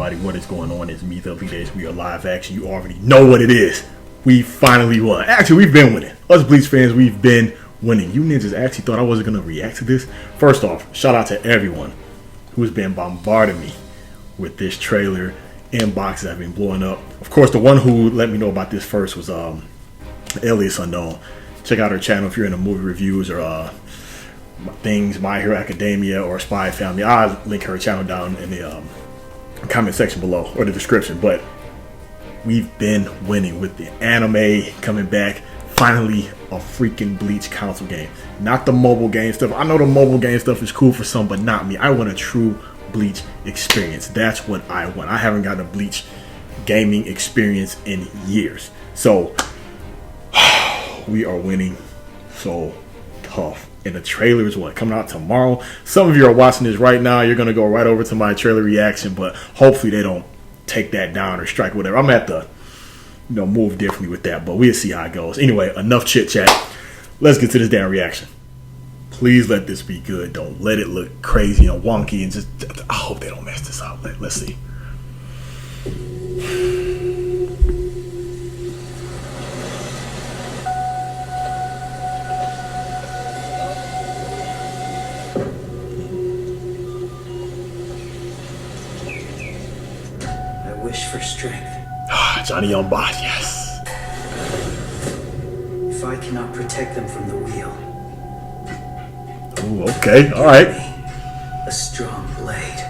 everybody, what is going on? It's me, the Bleach. We are live action. You already know what it is. We finally won. Actually, we've been winning. Us Bleach fans, we've been winning. You ninjas actually thought I wasn't going to react to this. First off, shout out to everyone who's been bombarding me with this trailer. Inboxes have been blowing up. Of course, the one who let me know about this first was Alias Unknown. Check out her channel if you're into movie reviews or things, My Hero Academia or Spy Family. I'll link her channel down in the comment section below or the description. But we've been winning with the anime coming back. Finally, a freaking Bleach console game. Not the mobile game stuff. I know the mobile game stuff is cool for some, but not me. I want a true Bleach experience. That's what I want. I haven't gotten a Bleach gaming experience in years. So, we are winning so tough. And the trailer is coming out tomorrow. Some of you are watching this right now. You're going to go right over to my trailer reaction, but hopefully they don't take that down or strike whatever. I'm at the move differently with that, but we'll see how it goes. Anyway, enough chit chat. Let's get to this damn reaction. Please let this be good. Don't let it look crazy and wonky and just, I hope they don't mess this up. Let's see. I wish for strength. Johnny on boss, yes. If I cannot protect them from the wheel. Ooh, okay, all right. A strong blade.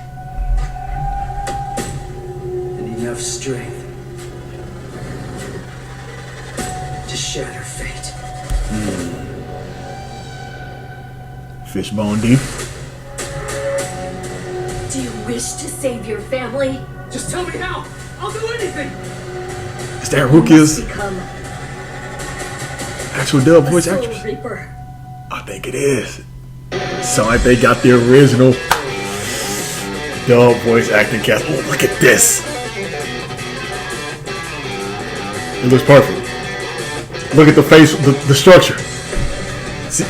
And enough strength to shatter fate. Fishbone deep. Do you wish to save your family? Just tell me how! I'll do anything! Is that Rukia's Become actual dub voice Soul actress? Reaper. I think it is. Sound like they got the original dub voice acting cast. Oh, look at this. It looks perfect. Look at the face, the structure. See?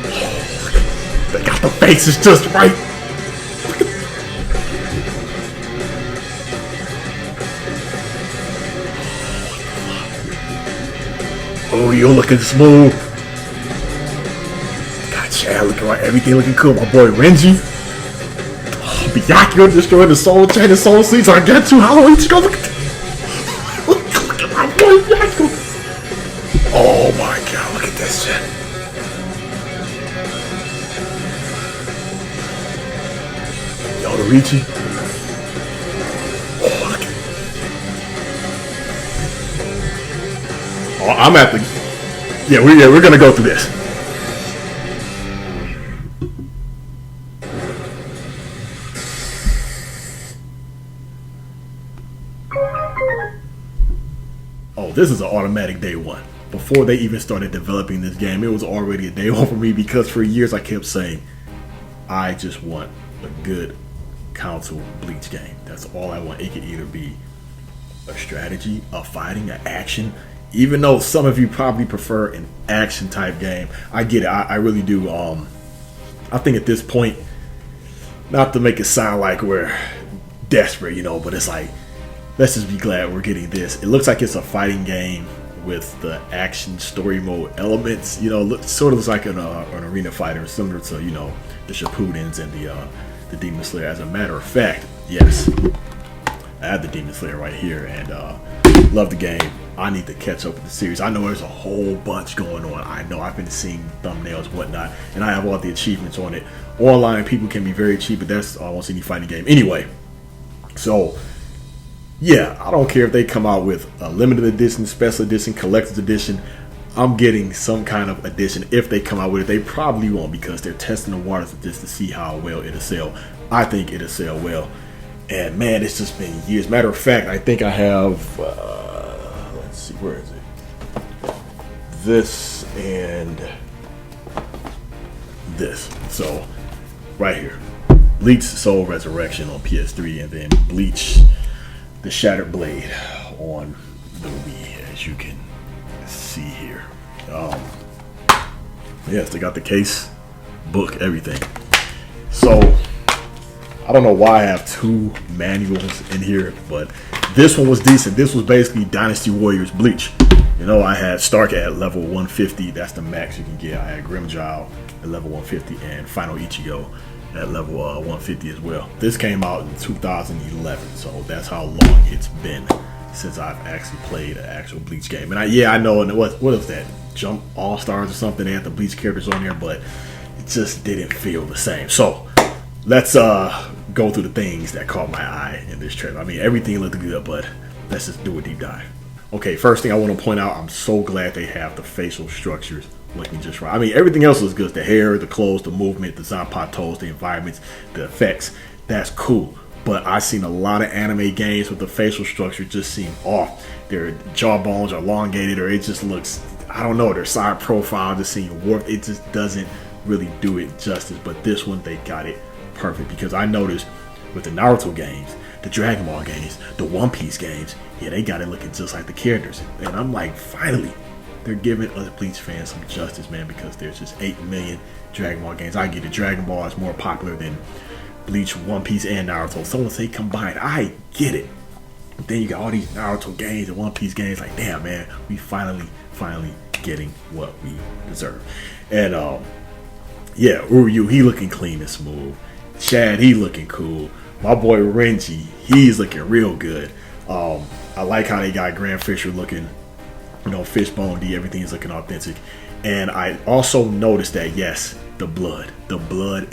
Oh, they got the faces just right. Oh, you're looking smooth. Got Chad looking right. Everything looking cool. My boy Renji. Oh, Byakuya destroying the soul chain and soul seeds. I get to Halloween. Go look at that. Look at my boy Byakuya. Oh my god, look at this shit. Yodorichi. Oh, look at. Oh, I'm at the. Yeah, we're gonna go through this. Oh, this is an automatic day one. Before they even started developing this game, it was already a day one for me because for years I kept saying, I just want a good console Bleach game. That's all I want. It could either be a strategy, a fighting, an action. Even though some of you probably prefer an action type game, I get it. I really do. I think at this point, not to make it sound like we're desperate, but it's like, let's just be glad we're getting this. It looks like it's a fighting game with the action story mode elements. Sort of looks like an arena fighter, similar to the Shippudens and the Demon Slayer. As a matter of fact, yes, I have the Demon Slayer right here and love the game. I need to catch up with the series. I know there's a whole bunch going on. I know I've been seeing thumbnails, whatnot, and I have all the achievements on it. Online, people can be very cheap, but that's almost any fighting game. Anyway, so yeah, I don't care if they come out with a limited edition, special edition, collector's edition. I'm getting some kind of edition. If they come out with it, they probably won't because they're testing the waters just to see how well it'll sell. I think it'll sell well. And man, it's just been years. Matter of fact, I think I have, let's see, where is it? This and this. So, right here. Bleach Soul Resurrection on PS3 and then Bleach the Shattered Blade on the Wii, as you can see here. Yes, they got the case, book, everything. So, I don't know why I have two manuals in here, but this one was decent. This was basically Dynasty Warriors Bleach. You know, I had Stark at level 150. That's the max you can get. I had Grimjow at level 150 and Final Ichigo at level 150 as well. This came out in 2011, so that's how long it's been since I've actually played an actual Bleach game. And I know, and what is that? Jump All Stars or something? They had the Bleach characters on there, but it just didn't feel the same. So let's go through the things that caught my eye in this trailer. I mean, everything looked good, but let's just do a deep dive. Okay, first thing I want to point out, I'm so glad they have the facial structures looking just right. I mean, everything else is good. The hair, the clothes, the movement, the Zanpatos, the environments, the effects. That's cool. But I've seen a lot of anime games with the facial structure just seem off. Their jawbones are elongated, or it just looks, I don't know, their side profile just seem warped. It just doesn't really do it justice. But this one, they got it perfect, because I noticed with the Naruto games, the Dragon Ball games, the One Piece games, yeah, they got it looking just like the characters. And I'm like, finally, they're giving us Bleach fans some justice, man, because there's just 8 million Dragon Ball games. I get it, Dragon Ball is more popular than Bleach, One Piece, and Naruto. Someone say combined, I get it. But then you got all these Naruto games and One Piece games, like, damn, man, we finally getting what we deserve. And yeah, Uryu, he looking clean and smooth. Chad, he looking cool. My boy Renji, he's looking real good. I like how they got Grand Fisher looking, you know, Fishbone D, everything's looking authentic. And I also noticed that, yes, the blood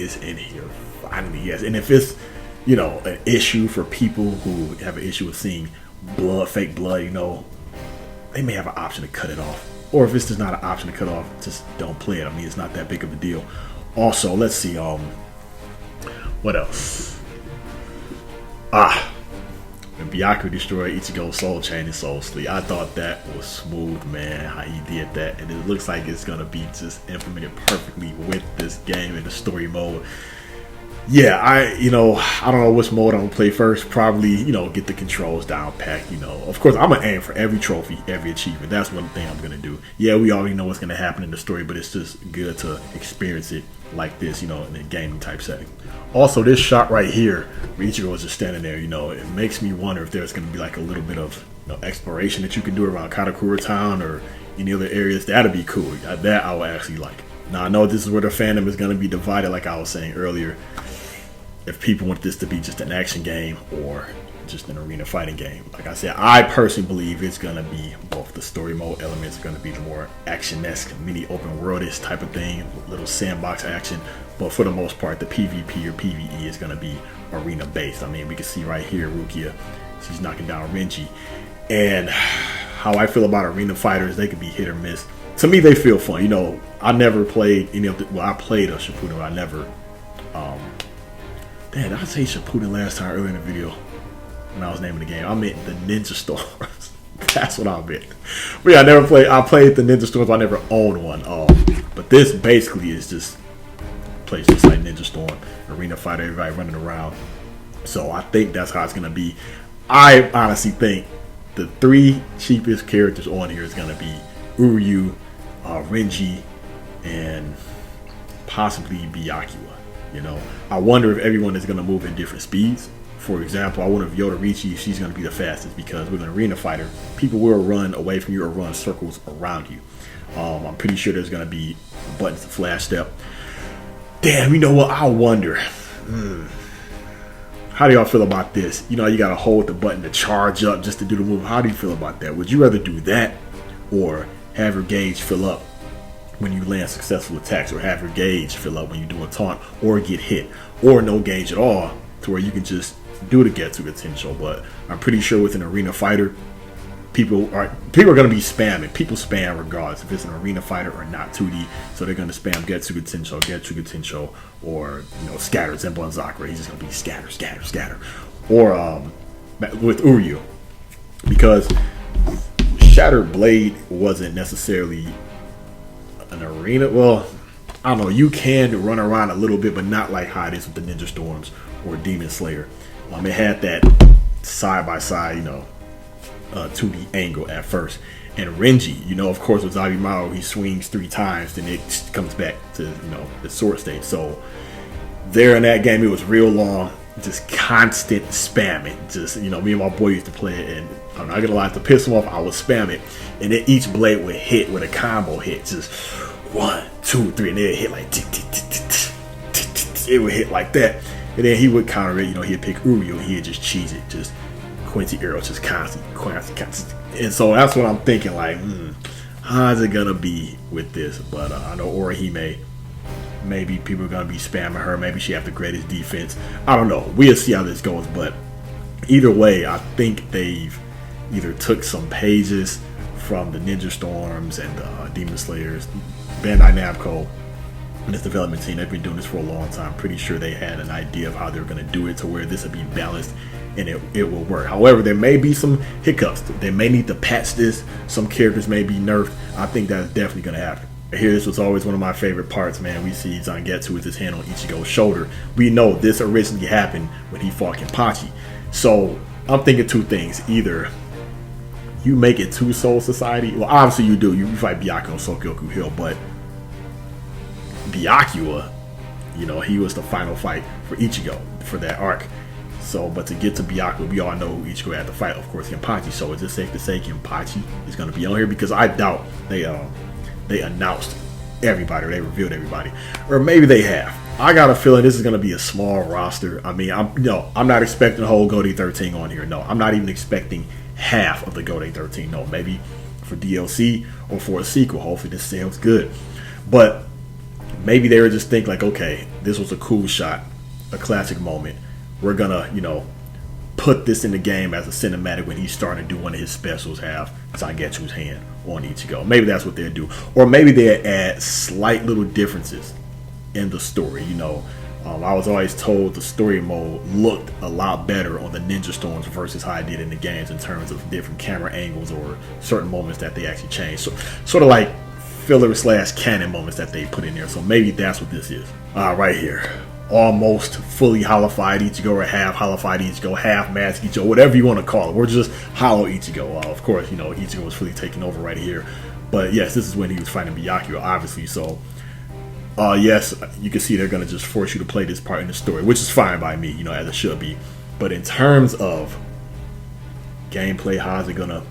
is in here, finally, yes. And if it's, you know, an issue for people who have an issue with seeing blood, fake blood, you know, they may have an option to cut it off. Or if it's just not an option to cut off, just don't play it. I mean, it's not that big of a deal. Also, let's see, what else? When Byaku destroyed Ichigo's soul chain and soul sleep, I thought that was smooth, man, how he did that. And it looks like it's gonna be just implemented perfectly with this game in the story mode. Yeah, I don't know which mode I'm gonna play first. Probably, you know, get the controls down packed, you know. Of course, I'm gonna aim for every trophy, every achievement. That's one thing I'm gonna do. Yeah, we already know what's gonna happen in the story, but it's just good to experience it like this, you know, in a gaming type setting. Also, this shot right here, where Ichigo is just standing there, you know, it makes me wonder if there's gonna be like a little bit of, you know, exploration that you can do around Katakura Town or any other areas. That'd be cool. That I would actually like. Now, I know this is where the fandom is gonna be divided, like I was saying earlier. If people want this to be just an action game or just an arena fighting game. Like I said, I personally believe it's going to be both. The story mode elements are going to be the more action-esque, mini open world-ish type of thing, little sandbox action. But for the most part, the PvP or PvE is going to be arena-based. I mean, we can see right here, Rukia, she's knocking down Renji. And how I feel about arena fighters, they can be hit or miss. To me, they feel fun. You know, I never played any of the, well, I played a Shippuden, but I never, did I say Shippuden last time earlier in the video when I was naming the game? I meant the Ninja Storms. That's what I meant. But yeah, I played the Ninja Storms, but I never owned one. But this basically is just plays just like Ninja Storm, arena fighter, everybody running around. So I think that's how it's gonna be. I honestly think the 3 cheapest characters on here is gonna be Uryu, Renji, and possibly Byakuya. You know, I wonder if everyone is going to move in different speeds. For example, I wonder if Yodorichi, if she's going to be the fastest, because with an arena fighter, people will run away from you or run circles around you. I'm pretty sure there's going to be buttons to flash step. Damn, you know what? I wonder. How do y'all feel about this? You know, you got to hold the button to charge up just to do the move. How do you feel about that? Would you rather do that or have your gauge fill up when you land successful attacks, or have your gauge fill up when you do a taunt, or get hit, or no gauge at all to where you can just do the Getsu potential? But I'm pretty sure with an arena fighter, people are going to be spamming. People spam regardless if it's an arena fighter or not 2D, so they're going to spam Getsu potential, or, you know, scatter. Zenbo and Zakura, he's just going to be scatter. Or with Uryu, because Shattered Blade wasn't necessarily an arena. Well, I don't know, you can run around a little bit, but not like how it is with the Ninja Storms or Demon Slayer. It had that side-by-side, you know, 2D angle at first. And Renji, you know, of course, with Zabimaru, he swings 3 times, then it comes back to, you know, the sword state. So there in that game, it was real long. just constant spamming. Just, you know, me and my boy used to play it, and I'm not gonna lie, to piss him off, I would spam it, and then each blade would hit with a combo hit. Just 1, 2, 3, and then it hit like it would hit like that, and then he would counter it. You know, he'd pick Uryu, and he'd just cheese it, just Quincy arrows, just constant. And so that's what I'm thinking. Like, how's it gonna be with this? But I know Orihime, maybe people are gonna be spamming her. Maybe she have the greatest defense. I don't know. We'll see how this goes. But either way, I think they've either took some pages from the Ninja Storms and Demon Slayers, Bandai Namco, and this development team. They've been doing this for a long time. Pretty sure they had an idea of how they're going to do it to where this will be balanced and it will work. However, there may be some hiccups. They may need to patch this. Some characters may be nerfed. I think that's definitely going to happen. Here, this was always one of my favorite parts, man. We see Zangetsu with his hand on Ichigo's shoulder. We know this originally happened when he fought Kenpachi. So I'm thinking two things. Either you make it to Soul Society. Well, obviously you do. You fight Byakuya on Sokyoku Hill, but Byakuya, you know, he was the final fight for Ichigo for that arc. So, but to get to Byakuya, we all know Ichigo had to fight, of course, Kenpachi. So is it safe to say Kenpachi is going to be on here? Because I doubt they announced everybody, or they revealed everybody, or maybe they have. I got a feeling this is going to be a small roster. I mean, I'm not expecting the whole Gode 13 on here. No, I'm not even expecting half of the Gode 13. No, maybe for DLC or for a sequel. Hopefully this sounds good. But maybe they were just think like, okay, this was a cool shot, a classic moment. We're gonna, you know, put this in the game as a cinematic when he's starting to do one of his specials, have Zangetsu's hand on Ichigo. Maybe that's what they'll do. Or maybe they'll add slight little differences in the story. You know, I was always told the story mode looked a lot better on the Ninja Storms versus how I did in the games in terms of different camera angles or certain moments that they actually changed. So sort of like filler / canon moments that they put in there. So maybe that's what this is. Right here. Almost fully hollowified Ichigo, or half hollowified Ichigo, half mask Ichigo, whatever you want to call it. We're just hollow Ichigo. Of course, you know, Ichigo was fully taking over right here. But yes, this is when he was fighting Byakuya, obviously. So yes, you can see they're going to just force you to play this part in the story, which is fine by me, you know, as it should be. But in terms of gameplay, how's it going to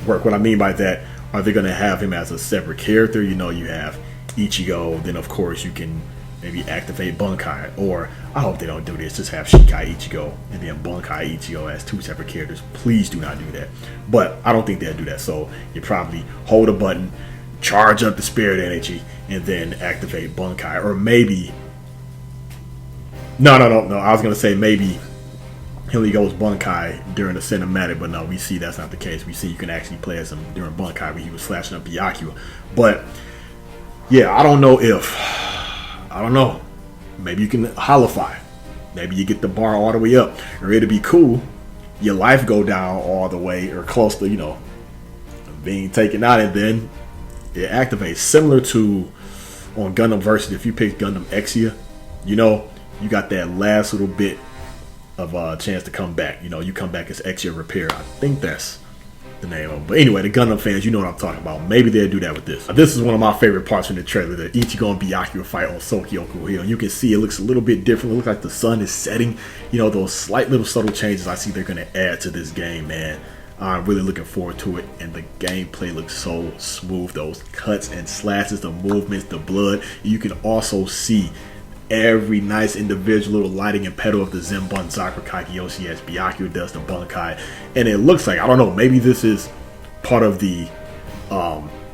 work? What I mean by that, are they going to have him as a separate character? You know, you have Ichigo, then of course you can maybe activate Bunkai, or I hope they don't do this, just have Shikai Ichigo and then Bunkai Ichigo as two separate characters. Please do not do that. But I don't think they'll do that. So you probably hold a button, charge up the spirit energy, and then activate Bunkai. Or maybe no. I was gonna say maybe he only goes Bunkai during the cinematic, but no, we see that's not the case. We see you can actually play as him during Bunkai when he was slashing up Byakuya. But yeah, I don't know. Maybe you can holofy. Maybe you get the bar all the way up. Or it'll be cool. Your life go down all the way or close to, you know, being taken out, and then it activates. Similar to on Gundam Versus, if you pick Gundam Exia, you know, you got that last little bit of a chance to come back. You know, you come back as Exia Repair. I think that's the name of it. But anyway, the Gundam fans, you know what I'm talking about. Maybe they'll do that with this. This is one of my favorite parts from the trailer, the Ichigo and Byakuya fight on Sokyoku Hill. You can see it looks a little bit different. It looks like the sun is setting. You know, those slight little subtle changes I see they're going to add to this game, man. I'm really looking forward to it, and the gameplay looks so smooth. Those cuts and slashes, the movements, the blood. You can also see every nice individual little lighting and pedal of the Zenbun Zakura Kageyoshi as Byakuya does the Bunkai. And it looks like, I don't know, maybe this is part of the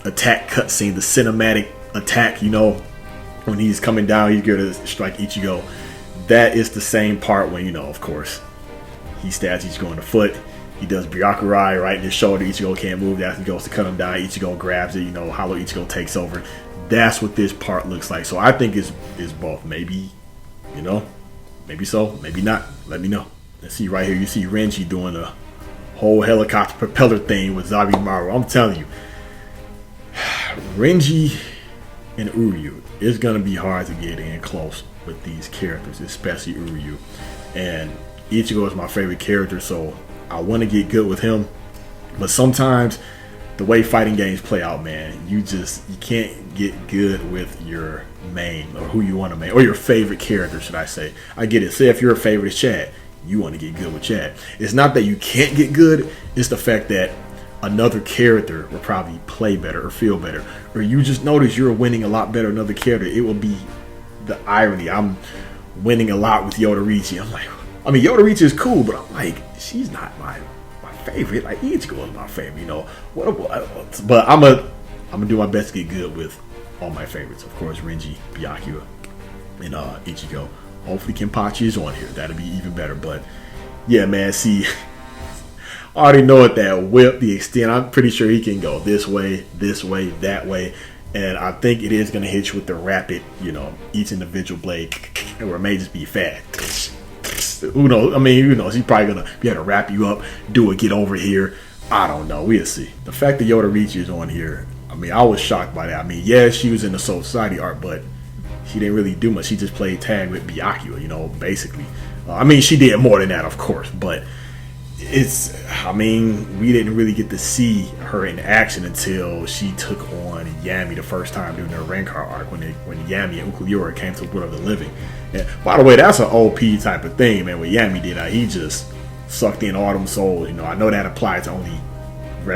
attack cutscene, the cinematic attack, you know, when he's coming down, he's going to strike Ichigo. That is the same part when, you know, of course, he stabs Ichigo in the foot. He does Byakurai right in his shoulder. Ichigo can't move. That he goes to cut him down. Ichigo grabs it, you know, Hollow Ichigo takes over. That's what this part looks like. So I think it's both. Maybe, you know, maybe so, maybe not. Let me know. Let's see right here. You see Renji doing a whole helicopter propeller thing with Zabimaru. I'm telling you, Renji and Uryu, it's going to be hard to get in close with these characters, especially Uryu. And Ichigo is my favorite character, so I want to get good with him. But sometimes the way fighting games play out, man, you can't get good with your main, or who you want to main, or your favorite character, should I say. I get it. Say if your favorite is Chad, you want to get good with Chad. It's not that you can't get good, it's the fact that another character will probably play better or feel better. Or you just notice you're winning a lot better than another character. It will be the irony. I'm winning a lot with Yoda. I'm like, I mean, Yoda is cool, but I'm like, she's not my favorite. Like, Ichigo is my favorite, you know. What? But I'm gonna do my best to get good with all my favorites. Of course, Renji, Byakuya, and Ichigo. Hopefully Kenpachi is on here. That'll be even better. But yeah, man, see, I already know what that whip, the extent. I'm pretty sure he can go this way, that way. And I think it is going to hit you with the rapid, you know, each individual blade, or it may just be fast. Who knows? I mean, who knows? He's probably going to be able to wrap you up, do it, get over here. I don't know. We'll see. The fact that Yoda is on here, I mean, I was shocked by that. I mean, yeah, she was in the Soul Society arc, but she didn't really do much. She just played tag with Byakuya, you know, basically. I mean, she did more than that, of course, but I mean, we didn't really get to see her in action until she took on Yami the first time during the Rancor arc when Yami and Ukuliora came to the World of the Living. And by the way, that's an OP type of thing, man. What Yami did, he just sucked in all them souls. You know, I know that applies to only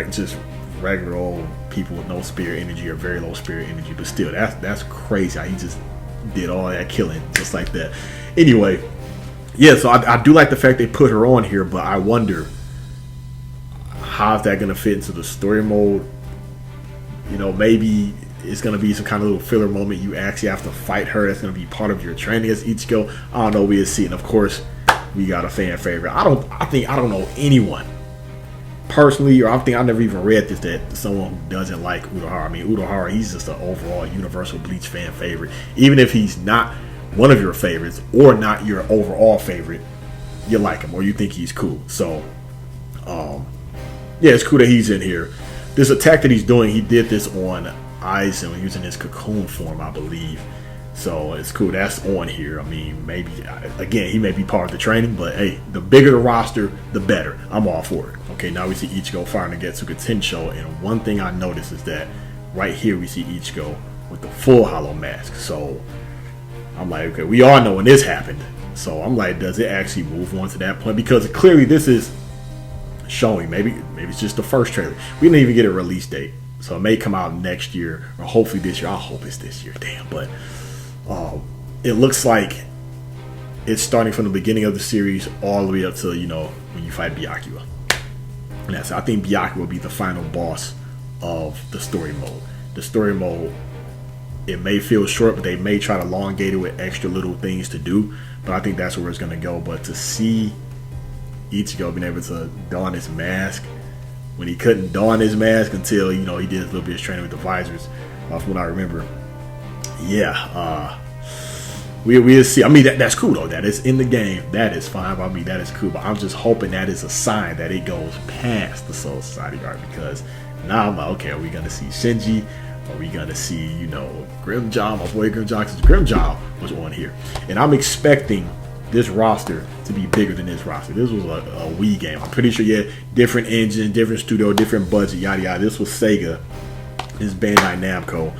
just regular old people with no spirit energy or very low spirit energy, but still, that's crazy how he just did all that killing just like that. Anyway. Yeah, so I do like the fact they put her on here, but I wonder how is that going to fit into the story mode. You know, maybe it's going to be some kind of little filler moment. You actually have to fight her. That's going to be part of your training as Ichigo. I don't know. We'll see. And of course, we got a fan favorite. I don't know anyone personally, or I never even read this, that someone who doesn't like Urahara. I mean, Urahara, he's just an overall universal Bleach fan favorite. Even if he's not one of your favorites or not your overall favorite, you like him or you think he's cool. So yeah, it's cool that he's in here. This attack that he's doing, he did this on Aizen when he was in his cocoon form, I believe. So it's cool that's on here. I mean, maybe again, he may be part of the training, but hey, the bigger the roster, the better. I'm all for it. Okay, now we see Ichigo firing against Getsuga Tensho, and one thing I noticed is that right here we see Ichigo with the full hollow mask. So I'm like, okay, we all know when this happened. So I'm like, does it actually move on to that point? Because clearly this is showing, maybe it's just the first trailer. We didn't even get a release date. So it may come out next year or hopefully this year. I hope it's this year, damn. But it looks like it's starting from the beginning of the series all the way up to, you know, when you fight Byakuya. And I think Byakuya will be the final boss of the story mode. The story mode, it may feel short, but they may try to elongate it with extra little things to do. But I think that's where it's going to go. But to see Ichigo being able to don his mask when he couldn't don his mask until, you know, he did a little bit of training with the visors, from what I remember. Yeah, we'll see. I mean, that's cool though. That is in the game. That is fine by me. That is cool. But I'm just hoping that is a sign that it goes past the Soul Society arc, because now I'm like, okay, are we going to see Shinji? Are we going to see, you know, Grimjaw, my boy Grimjaw, because Grimjaw was on here. And I'm expecting this roster to be bigger than this roster. This was a Wii game. I'm pretty sure, yeah, different engine, different studio, different budget, yada yada. This was Sega. This is Bandai Namco.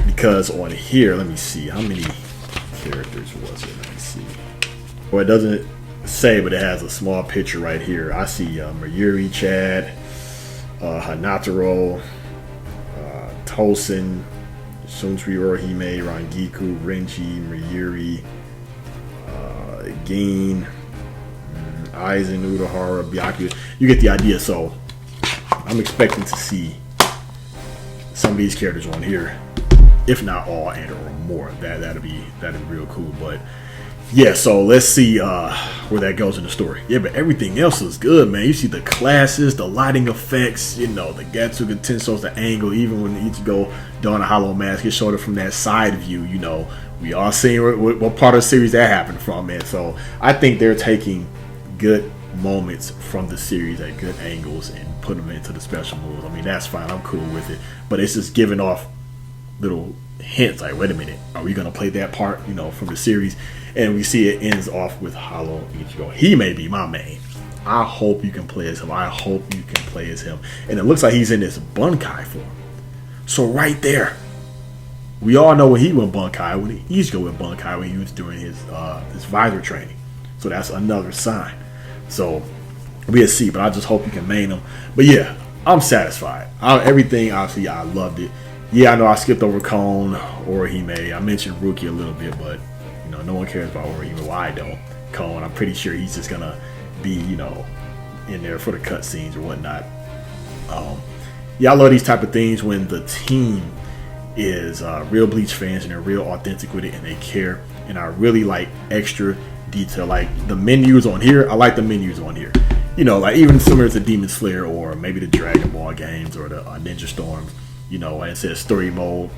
Because on here, let me see, how many characters was it? Let me see. Well, it doesn't say, but it has a small picture right here. I see Mayuri, Chad, Hanataro, Tosin, Sunsui Orihime, Rangiku, Renji, Mayuri, Gin, Aizen, Urahara, Byakuya. You get the idea. So I'm expecting to see some of these characters on here, if not all and or more. That'd be real cool. But yeah, so let's see where that goes in the story. Yeah, but everything else is good, man. You see the classes, the lighting effects, you know, the Getsuga Tenso's, the angle, even when Ichigo don a hollow mask, it showed it from that side view, you know. We all seen what part of the series that happened from, man. So I think they're taking good moments from the series at good angles and putting them into the special moves. I mean, that's fine. I'm cool with it. But it's just giving off little hints like, wait a minute, are we going to play that part, you know, from the series? And we see it ends off with Hollow Ichigo. He may be my main. I hope you can play as him. I hope you can play as him. And it looks like he's in this Bunkai form. So right there, We all know when he went Bunkai, when he used to go with Bunkai when he was doing his visor training. So that's another sign. So we'll see, but I just hope you can main him. But yeah, I'm satisfied. Everything, obviously, I loved it. Yeah, I know I skipped over Cone or Hime. I mentioned Rookie a little bit, but you know, no one cares about Orihime. Well, I don't. Cone, I'm pretty sure he's just gonna be, you know, in there for the cutscenes or whatnot. Yeah, I love these type of things when the team is real Bleach fans and they're real authentic with it and they care. And I really like extra detail, like the menus on here. I like the menus on here. You know, like even similar to Demon Slayer or maybe the Dragon Ball games or the Ninja Storms. You know, like it says story mode.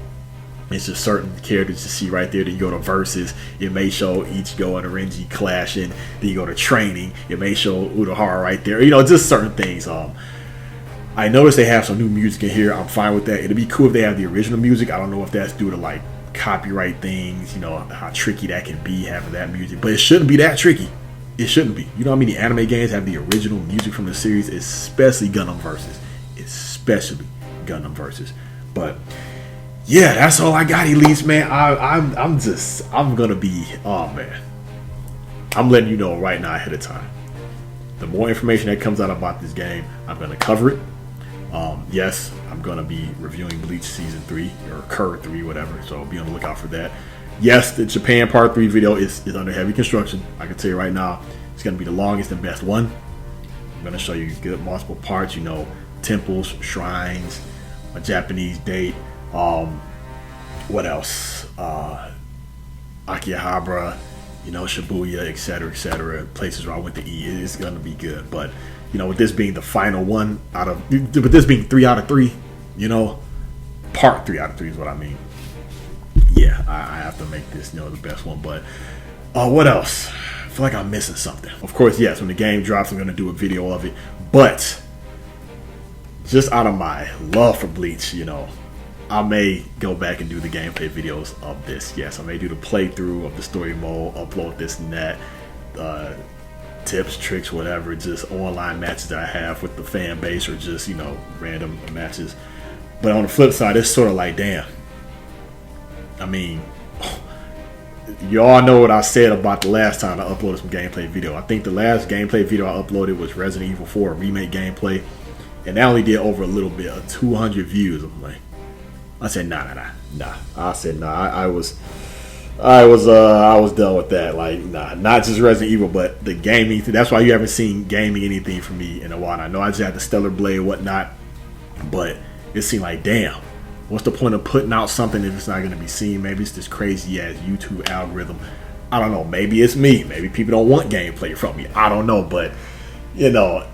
It's just certain characters you see right there. Then you go to versus. It may show Ichigo and Renji clashing. Then you go to training. It may show Urahara right there. You know, just certain things. I noticed they have some new music in here. I'm fine with that. It'd be cool if they have the original music. I don't know if that's due to like copyright things. You know how tricky that can be having that music, but it shouldn't be that tricky. It shouldn't be. You know how many anime games have the original music from the series, especially Gundam Versus, especially Gundam Versus. But yeah, that's all I got, Elites, man. I'm gonna be, oh man, I'm letting you know right now ahead of time. The more information that comes out about this game, I'm gonna cover it. Yes, I'm gonna be reviewing Bleach Season 3 or Cur 3, whatever. So be on the lookout for that. Yes, the Japan Part 3 video is under heavy construction. I can tell you right now, it's gonna be the longest and best one. I'm gonna show you good multiple parts. You know, temples, shrines, a Japanese date. What else? Akihabara, you know, Shibuya, etc., places where I went to eat. It's gonna be good. But you know, with this being the final one with this being 3 out of 3, you know, part 3 out of 3 is what I mean. Yeah, I have to make this, you know, the best one. But what else? I feel like I'm missing something. Of course, yes, when the game drops, I'm gonna do a video of it. But just out of my love for Bleach, you know, I may go back and do the gameplay videos of this. Yes, I may do the playthrough of the story mode, upload this and that, tips, tricks, whatever, just online matches that I have with the fan base or just, you know, random matches. But on the flip side, it's sort of like, damn. I mean, you all know what I said about the last time I uploaded some gameplay video. I think the last gameplay video I uploaded was Resident Evil 4 remake gameplay, and that only did over a little bit of 200 views. I'm like, I said nah. I said nah. I was done with that. Like, nah, not just Resident Evil, but the gaming. That's why you haven't seen gaming anything from me in a while. I know I just had the Stellar Blade and whatnot, but it seemed like, damn, what's the point of putting out something if it's not going to be seen? Maybe it's this crazy ass YouTube algorithm. I don't know. Maybe it's me. Maybe people don't want gameplay from me. I don't know, but you know,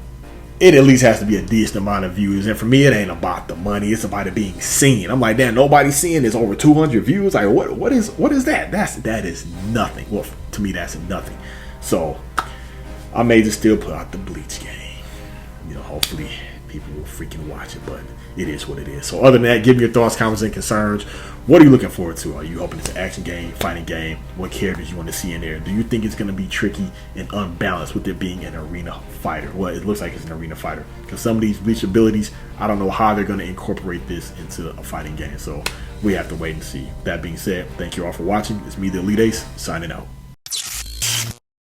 it at least has to be a decent amount of views. And for me, it ain't about the money. It's about it being seen. I'm like, damn, nobody's seeing this over 200 views. Like, what is that? That is nothing. Well, to me, that's nothing. So I may just still put out the Bleach game. You know, hopefully people will freaking watch it, but it is what it is. So other than that, give me your thoughts, comments, and concerns. What are you looking forward to? Are you hoping it's an action game, fighting game? What characters you want to see in there? Do you think it's going to be tricky and unbalanced with it being an arena fighter? Well, it looks like it's an arena fighter because some of these Bleach abilities, I don't know how they're going to incorporate this into a fighting game. So we have to wait and see. That being said, thank you all for watching. It's me, the Elite Ace, signing out.